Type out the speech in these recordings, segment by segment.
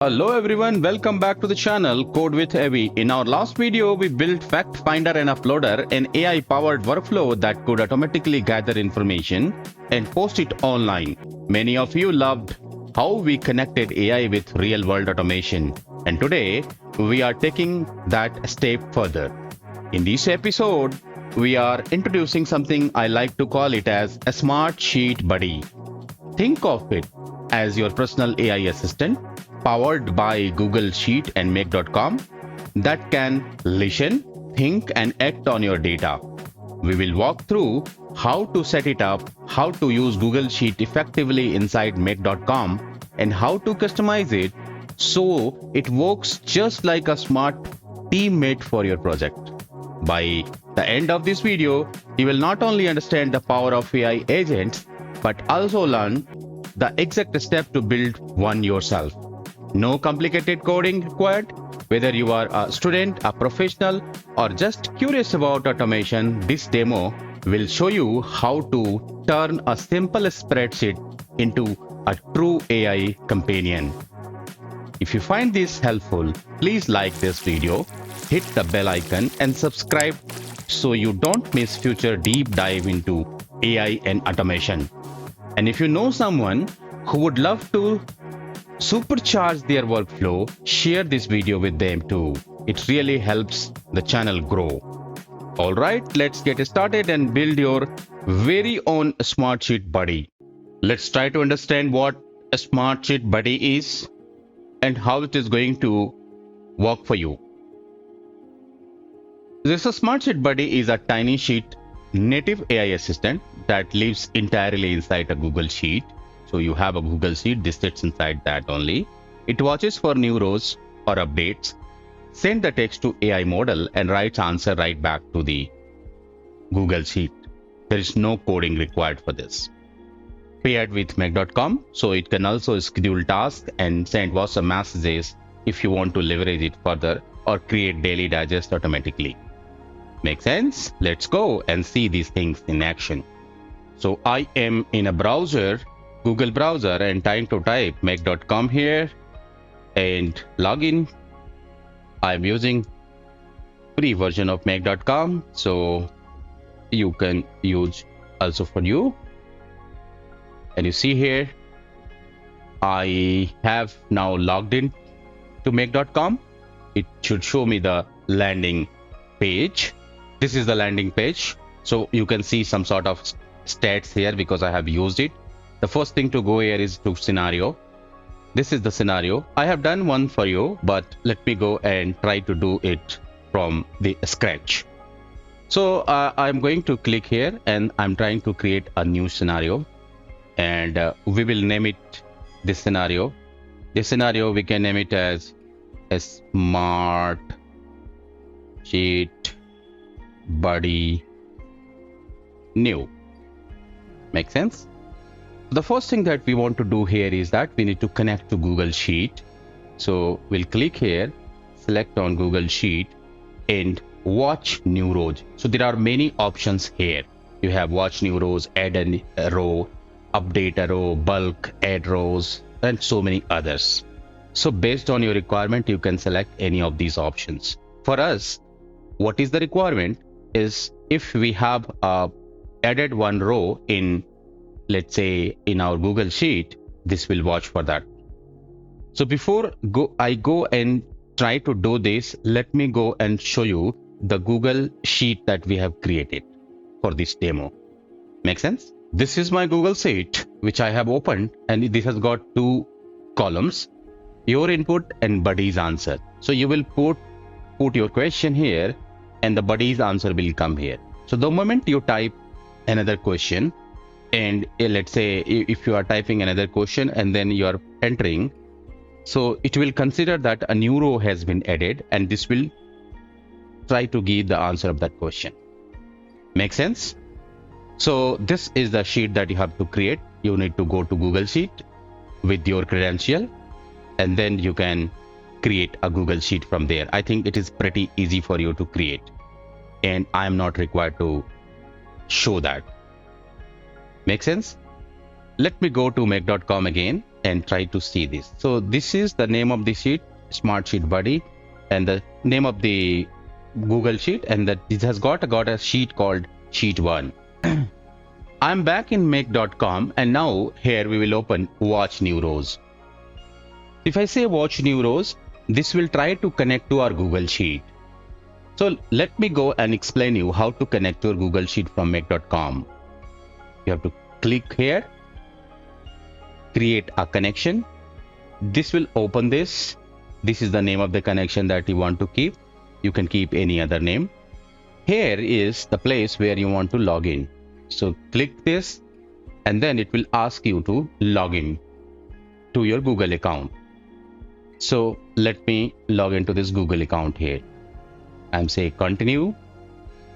Hello everyone, welcome back to the channel CodeWithAbby. In our last video, we built Fact Finder and Uploader, an AI-powered workflow that could automatically gather information and post it online. Many of you loved how we connected AI with real-world automation, and today we are taking that a step further. In this episode, we are introducing something I like to call it as a Smartsheet Buddy. Think of it as your personal AI assistant powered by Google Sheet and Make.com that can listen, think, and act on your data. We will walk through how to set it up, how to use Google Sheet effectively inside Make.com, and how to customize it so it works just like a smart teammate for your project. By the end of this video, you will not only understand the power of AI agents, but also learn the exact step to build one yourself. No complicated coding required. Whether you are a student, a professional, or just curious about automation, this demo will show you how to turn a simple spreadsheet into a true AI companion. If you find this helpful, please like this video, hit the bell icon, and subscribe so you don't miss future deep dive into AI and automation. And if you know someone who would love to supercharge their workflow, share this video with them too. It really helps the channel grow. Alright, let's get started and build your very own Smartsheet Buddy. Let's try to understand what a Smartsheet Buddy is and how it is going to work for you. This Smartsheet Buddy is a tiny sheet native AI assistant that lives entirely inside a Google Sheet. So you have a Google Sheet, this sits inside that only. It watches for new rows or updates, send the text to AI model, and writes answer right back to the Google Sheet. There is no coding required for this. Paired with Make.com, so it can also schedule tasks and send WhatsApp messages if you want to leverage it further or create daily digest automatically. Make sense? Let's go and see these things in action. So I am in a browser, Google browser, and trying to type Make.com here and login. I'm using free version of Make.com, so you can use also for you. And you see here, I have now logged in to Make.com. It should show me the landing page. This is the landing page. So you can see some sort of stats here because I have used it. The first thing to go here is to scenario. This is the scenario. I have done one for you, but let me go and try to do it from the scratch. So I'm going to click here and I'm trying to create a new scenario, and we will name it this scenario. This scenario we can name it as a Smart Sheet Buddy new. Make sense? The first thing that we want to do here is that we need to connect to Google Sheet. So we'll click here, select on Google Sheet, and watch new rows. So there are many options here. You have watch new rows, add a row, update a row, bulk, add rows, and so many others. So based on your requirement, you can select any of these options. For us, what is the requirement is if we have added one row in, let's say in our Google Sheet, this will watch for that. So before I go and try to do this, let me go and show you the Google Sheet that we have created for this demo. Make sense? This is my Google Sheet, which I have opened, and this has got two columns, your input and buddy's answer. So you will put your question here and the buddy's answer will come here. So the moment you type another question, and let's say if you are typing another question and then you are entering, so it will consider that a new row has been added and this will try to give the answer of that question. Make sense? So this is the sheet that you have to create. You need to go to Google Sheet with your credential and then you can create a Google Sheet from there. I think it is pretty easy for you to create and I am not required to show that. Make sense? Let me go to Make.com again and try to see this. So this is the name of the sheet, Smartsheet Buddy, and the name of the Google Sheet, and that this has got a sheet called Sheet 1. I'm back in make.com, and now here we will open Watch New Rows. If I say Watch New Rows, this will try to connect to our Google Sheet. So let me go and explain you how to connect to your Google Sheet from make.com. You have to click here, create a connection. This will open this. This is the name of the connection that you want to keep. You can keep any other name. Here is the place where you want to log in. So click this, and then it will ask you to log in to your Google account. So let me log into this Google account here. I'm say continue.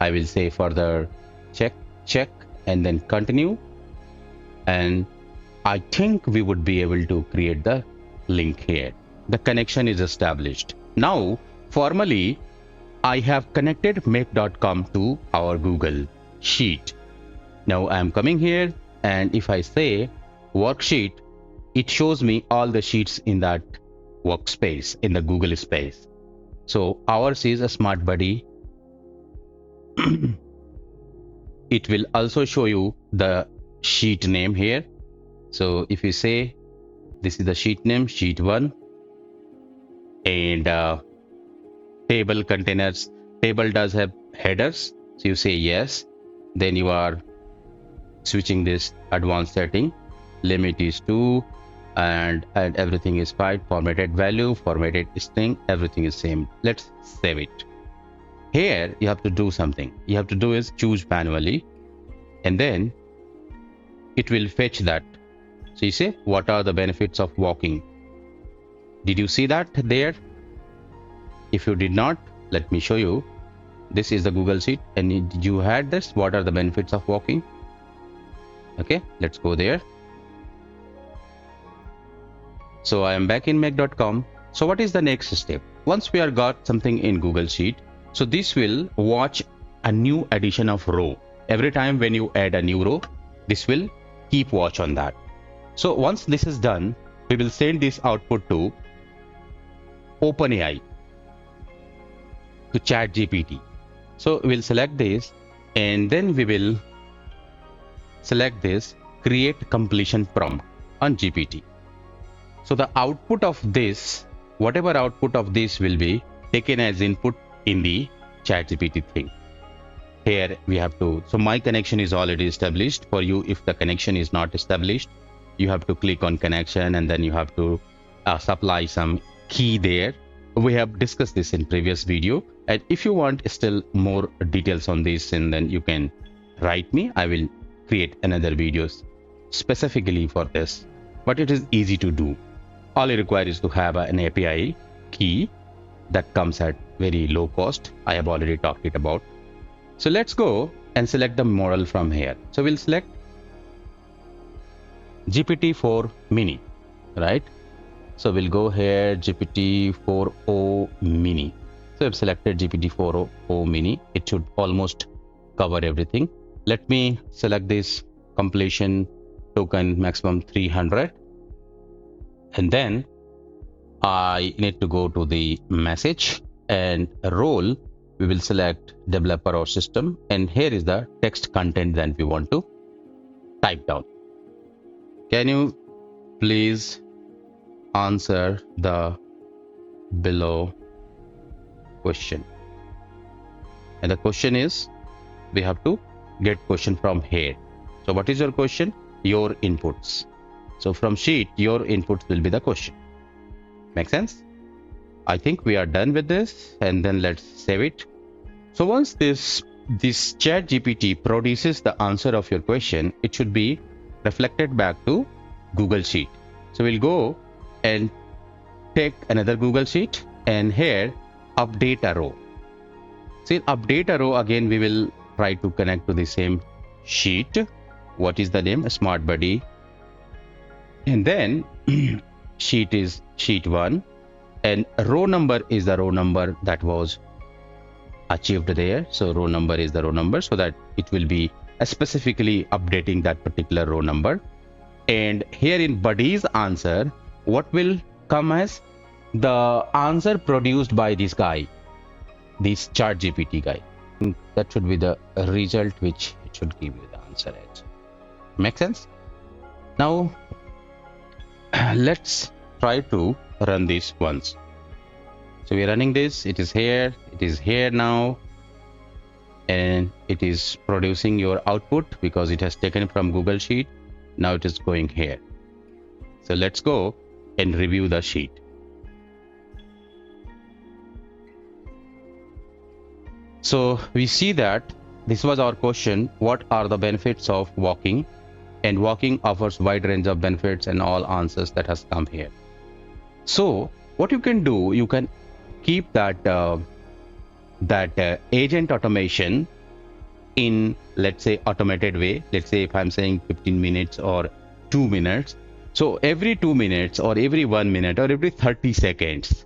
I will say further check, and then continue. And I think we would be able to create the link here. The connection is established. Now, formally, I have connected make.com to our Google Sheet. Now I'm coming here, and if I say worksheet, it shows me all the sheets in that workspace, in the Google space. So ours is a Smart Buddy. It will also show you the sheet name here. So if you say this is the sheet name, Sheet 1, and table containers, table does have headers, so you say yes, then you are switching this advanced setting, limit is 2, and everything is fine, formatted value, formatted string, everything is same. Let's save it. Here you have to do something. You have to do is choose manually, and then it will fetch that. So you say, what are the benefits of walking? Did you see that there? If you did not, let me show you. This is the Google Sheet, and you had this. What are the benefits of walking? Okay, let's go there. So I am back in make.com. So what is the next step? Once we are got something in Google Sheet, so this will watch a new addition of row. Every time when you add a new row, this will keep watch on that. So once this is done, we will send this output to OpenAI, to ChatGPT. So we'll select this, and then we will select this, create completion prompt on GPT. So the output of this, whatever output of this will be taken as input in the ChatGPT thing. Here we have to, so my connection is already established. For you, if the connection is not established, you have to click on connection, and then you have to supply some key there. We have discussed this in previous video, and if you want still more details on this, and then you can write me. I will create another videos specifically for this, but it is easy to do. All you require is to have an API key that comes at very low cost. I have already talked it about. So let's go and select the model from here. So we'll select GPT-4 mini, right? So we'll go here, GPT-4o mini. So I've selected GPT-4o mini. It should almost cover everything. Let me select this completion token maximum 300. And then I need to go to the message, and role we will select developer or system, and here is the text content that we want to type down. Can you please answer the below question? And the question is, we have to get question from here. So what is your question? Your inputs. So from sheet, your inputs will be the question. Make sense? I think we are done with this, and then let's save it. So once this ChatGPT produces the answer of your question, it should be reflected back to Google Sheet. So we'll go and take another Google Sheet, and here update a row. See, update a row again, we will try to connect to the same sheet. What is the name? Smart Buddy. And then sheet is sheet 1, and row number is the row number that was achieved there. So row number is the row number, so that it will be specifically updating that particular row number. And here in Buddy's answer, what will come as the answer produced by this guy, this ChatGPT guy. That should be the result which it should give you the answer as. Make sense? Now let's try to run this once. So we're running this. It is here now, and it is producing your output because it has taken from Google Sheet. Now it is going here. So let's go and review the sheet. So we see that this was our question: what are the benefits of walking? And walking offers wide range of benefits and all answers that has come here. So what you can do, you can keep that agent automation in, let's say, automated way. Let's say if I'm saying 15 minutes or 2 minutes, so every 2 minutes or every 1 minute or every 30 seconds,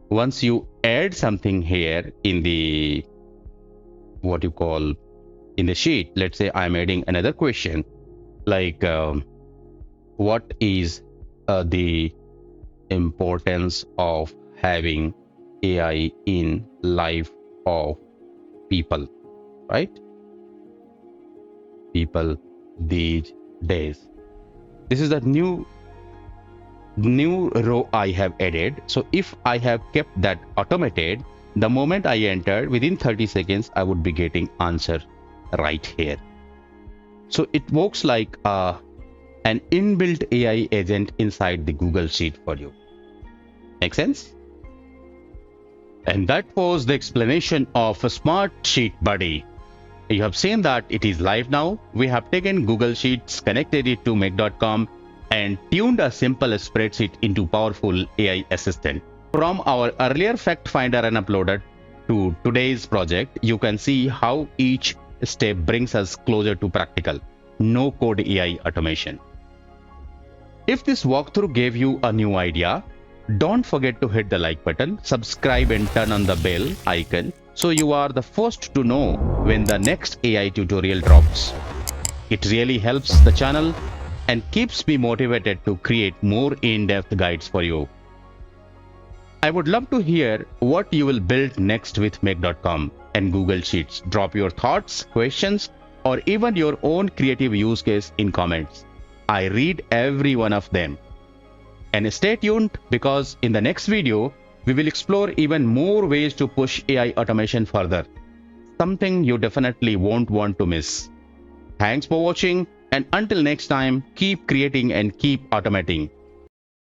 once you add something here in the what you call in the sheet, let's say I'm adding another question like what is the importance of having AI in life of people, right? People these days. This is the new row I have added. So if I have kept that automated, the moment I enter, within 30 seconds I would be getting answer right here. So it works like an inbuilt AI agent inside the Google Sheet for you. Make sense? And that was the explanation of a Smartsheet Buddy. You have seen that it is live now. We have taken Google Sheets, connected it to make.com, and tuned a simple spreadsheet into powerful AI assistant. From our earlier fact finder and uploaded to today's project, you can see how each step brings us closer to practical, no code AI automation. If this walkthrough gave you a new idea, don't forget to hit the like button, subscribe and turn on the bell icon so you are the first to know when the next AI tutorial drops. It really helps the channel and keeps me motivated to create more in-depth guides for you. I would love to hear what you will build next with make.com and Google Sheets. Drop your thoughts, questions, or even your own creative use case in comments. I read every one of them. And stay tuned, because in the next video, we will explore even more ways to push AI automation further. Something you definitely won't want to miss. Thanks for watching, and until next time, keep creating and keep automating.